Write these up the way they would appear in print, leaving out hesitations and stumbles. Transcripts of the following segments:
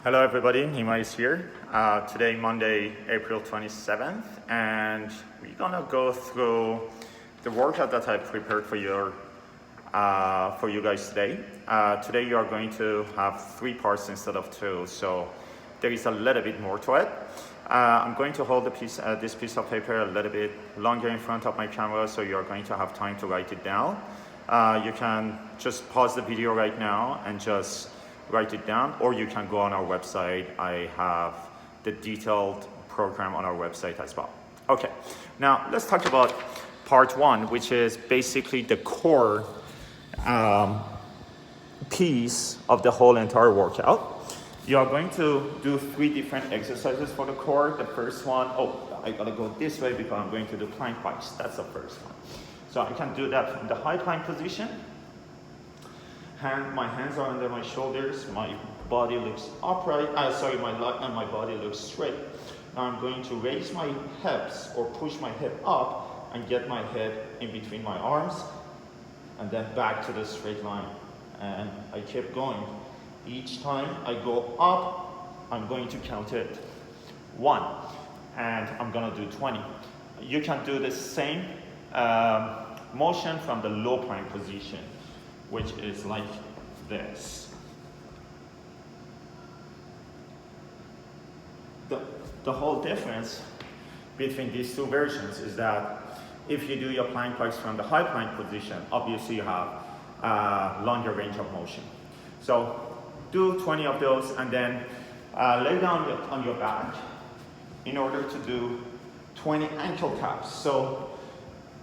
Hello everybody, Nima is here. Today, Monday, April 27th, and we're gonna go through the workout that I prepared for you guys today. Today you are going to have 3 parts instead of 2, so there is a little bit more to it. I'm going to hold this piece of paper a little bit longer in front of my camera, so you're going to have time to write it down. You can just pause the video right now and just write it down, or you can go on our website. I have the detailed program on our website as well. Okay, now let's talk about part 1, which is basically the core piece of the whole entire workout. You are going to do 3 different exercises for the core. The first one, I gotta go this way because I'm going to do plank pipes. That's the first one. So I can do that from the high plank position. My hands are under my shoulders, my body looks upright, my body looks straight. Now I'm going to raise my hips or push my hip up and get my head in between my arms, and then back to the straight line. And I keep going. Each time I go up, I'm going to count it 1, and I'm gonna do 20. You can do the same motion from the low plank position, which is like this. The whole difference between these 2 versions is that if you do your plank pipes from the high plank position, obviously you have a longer range of motion. So do 20 of those, and then lay down on your back in order to do 20 ankle taps. So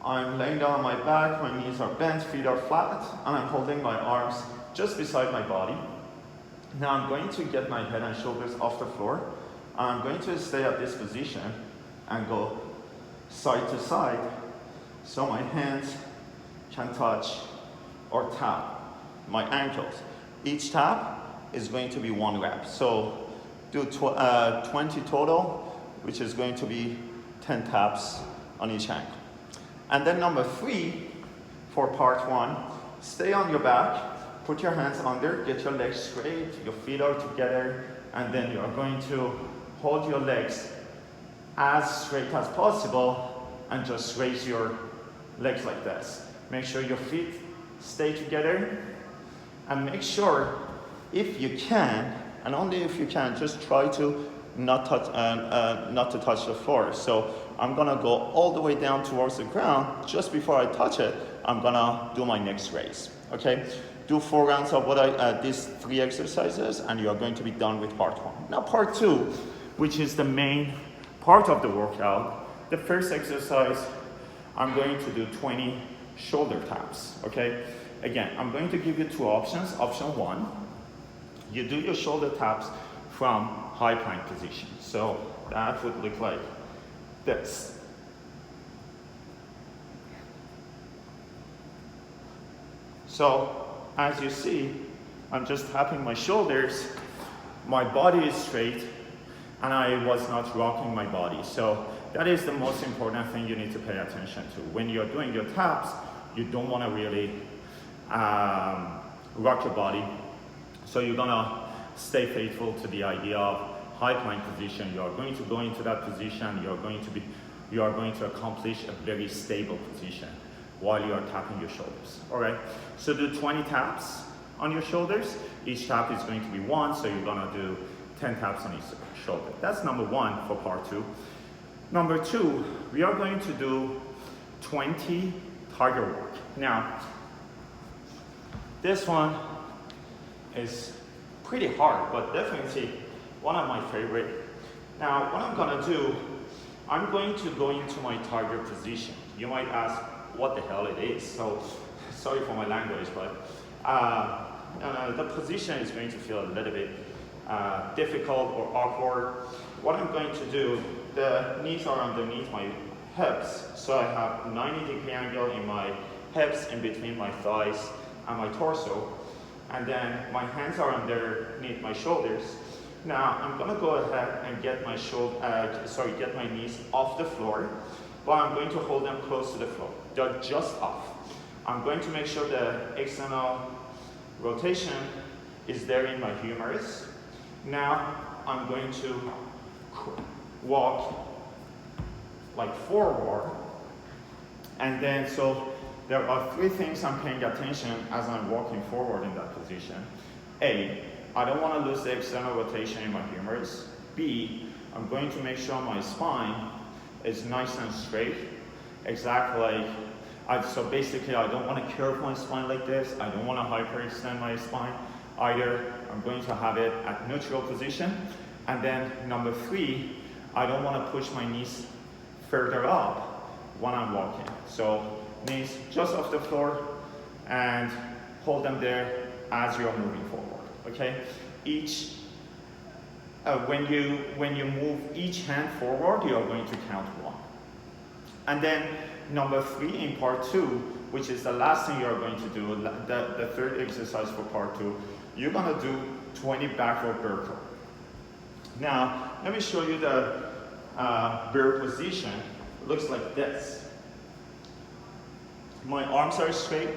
I'm laying down on my back, my knees are bent, feet are flat, and I'm holding my arms just beside my body. Now I'm going to get my head and shoulders off the floor. I'm going to stay at this position and go side to side so my hands can touch or tap my ankles. Each tap is going to be 1 rep. So do 20 total, which is going to be 10 taps on each ankle. And then number 3, for part 1, stay on your back, put your hands under, get your legs straight, your feet are together, and then you are going to hold your legs as straight as possible and just raise your legs like this. Make sure your feet stay together, and make sure, if you can, and only if you can, just try to not to touch the floor. So I'm gonna go all the way down towards the ground. Just before I touch it, I'm gonna do my next raise. Okay, do 4 rounds of these 3 exercises, and you are going to be done with part 1. Now part 2, which is the main part of the workout. The first exercise, I'm going to do 20 shoulder taps. Okay, again, I'm going to give you 2 options. Option 1, you do your shoulder taps from high plank position. So that would look like this. So as you see, I'm just tapping my shoulders, my body is straight, and I was not rocking my body. So that is the most important thing you need to pay attention to. When you're doing your taps, you don't want to really rock your body. So you're gonna stay faithful to the idea of high plank position. You are going to go into that position. You are going to accomplish a very stable position while you are tapping your shoulders. All right. So do 20 taps on your shoulders. Each tap is going to be 1, so you're gonna do 10 taps on each shoulder. That's number 1 for part 2. Number 2, we are going to do 20 target work. Now, this one is pretty hard, but definitely one of my favorite. Now, what I'm gonna do, I'm going to go into my target position. You might ask what the hell it is, so sorry for my language, but the position is going to feel a little bit difficult or awkward. What I'm going to do, the knees are underneath my hips, so I have 90-degree angle in my hips, in between my thighs and my torso, and then my hands are underneath my shoulders. Now I'm gonna go ahead and get my get my knees off the floor, but I'm going to hold them close to the floor. They're just off. I'm going to make sure the external rotation is there in my humerus. Now I'm going to walk like forward, and then so there are three things I'm paying attention as I'm walking forward in that position. A, I don't want to lose the external rotation in my humerus. B, I'm going to make sure my spine is nice and straight, exactly like, so basically I don't want to curve my spine like this, I don't want to hyperextend my spine either. I'm going to have it at neutral position. And then number three, I don't want to push my knees further up when I'm walking. So knees just off the floor and hold them there as you're moving forward, okay? When you move each hand forward, you are going to count one. And then number three in part two, which is the last thing you're going to do, the third exercise for part two, you're gonna do 20 backward bear curl. Now, let me show you the bear position. It looks like this. My arms are straight,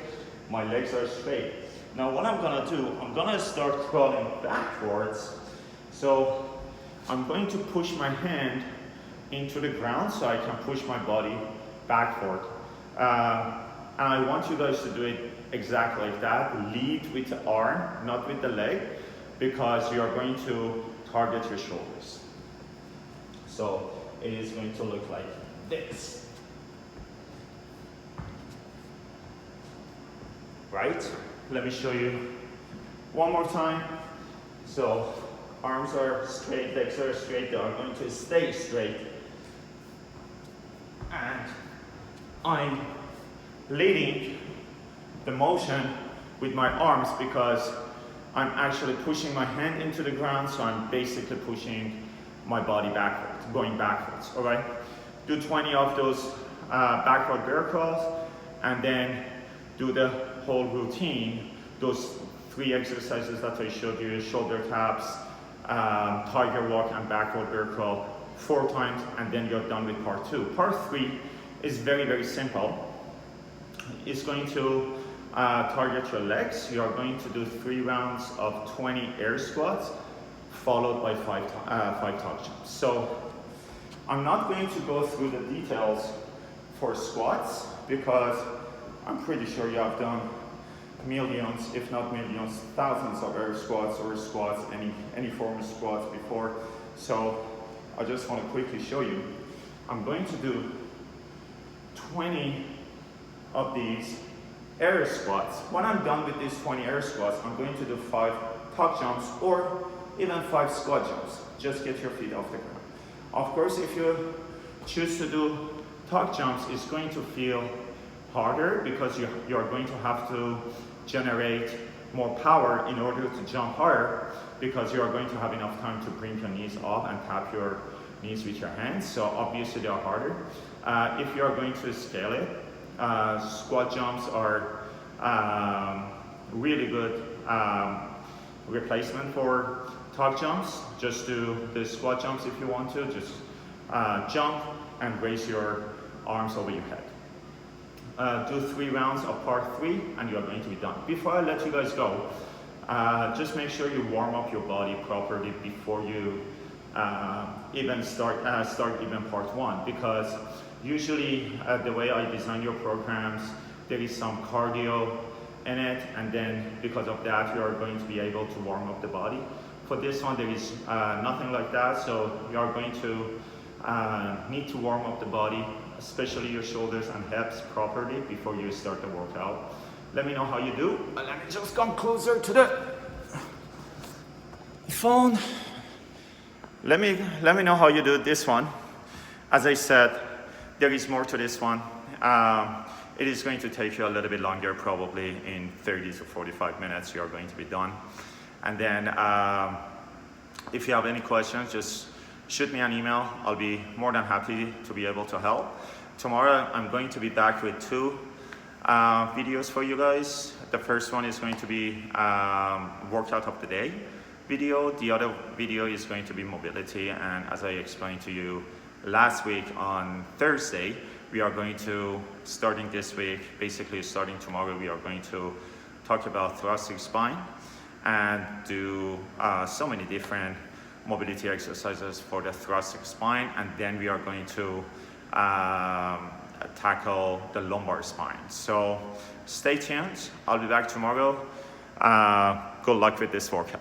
my legs are straight. Now what I'm gonna do, I'm gonna start crawling backwards. So I'm going to push my hand into the ground so I can push my body backward. And I want you guys to do it exactly like that. Lead with the arm, not with the leg, because you are going to target your shoulders. So it is going to look like this. Right? Let me show you one more time. So arms are straight, legs are straight, they are going to stay straight. And I'm leading the motion with my arms because I'm actually pushing my hand into the ground, so I'm basically pushing my body backwards, going backwards, all right? Do 20 of those backward bear crawls, and then do the whole routine, those three exercises that I showed you, shoulder taps, tiger walk, and backward bear crawl 4 times, and then you're done with part 2. Part 3 is very, very simple. It's going to target your legs. You are going to do 3 rounds of 20 air squats, followed by 5 tuck jumps. So I'm not going to go through the details for squats because I'm pretty sure you have done millions, if not millions, thousands of air squats or squats, any form of squats before. So I just want to quickly show you. I'm going to do 20 of these air squats. When I'm done with these 20 air squats, I'm going to do 5 tuck jumps or even 5 squat jumps. Just get your feet off the ground. Of course, if you choose to do tuck jumps, it's going to feel harder because you're going to have to generate more power in order to jump higher, because you are going to have enough time to bring your knees up and tap your knees with your hands. So obviously they are harder. If you are going to scale it, squat jumps are really good replacement for tuck jumps. Just do the squat jumps if you want to. Just jump and raise your arms over your head. Do 3 rounds of part 3 and you are going to be done. Before I let you guys go, just make sure you warm up your body properly before you even start even part 1, because usually the way I design your programs, there is some cardio in it, and then because of that you are going to be able to warm up the body. For this one there is nothing like that, so you are going to need to warm up the body, especially your shoulders and hips properly before you start the workout. Let me know how you do. And let me just come closer to the phone. Let me know how you do this one. As I said, there is more to this one. It is going to take you a little bit longer, probably in 30 to 45 minutes you are going to be done. And then if you have any questions, just shoot me an email. I'll be more than happy to be able to help. Tomorrow I'm going to be back with 2 videos for you guys. The first one is going to be workout of the day video. The other video is going to be mobility, and as I explained to you last week on Thursday, we are going to, starting this week, basically starting tomorrow, we are going to talk about thoracic spine and do so many different mobility exercises for the thoracic spine, and then we are going to tackle the lumbar spine. So stay tuned. I'll be back tomorrow. Good luck with this workout.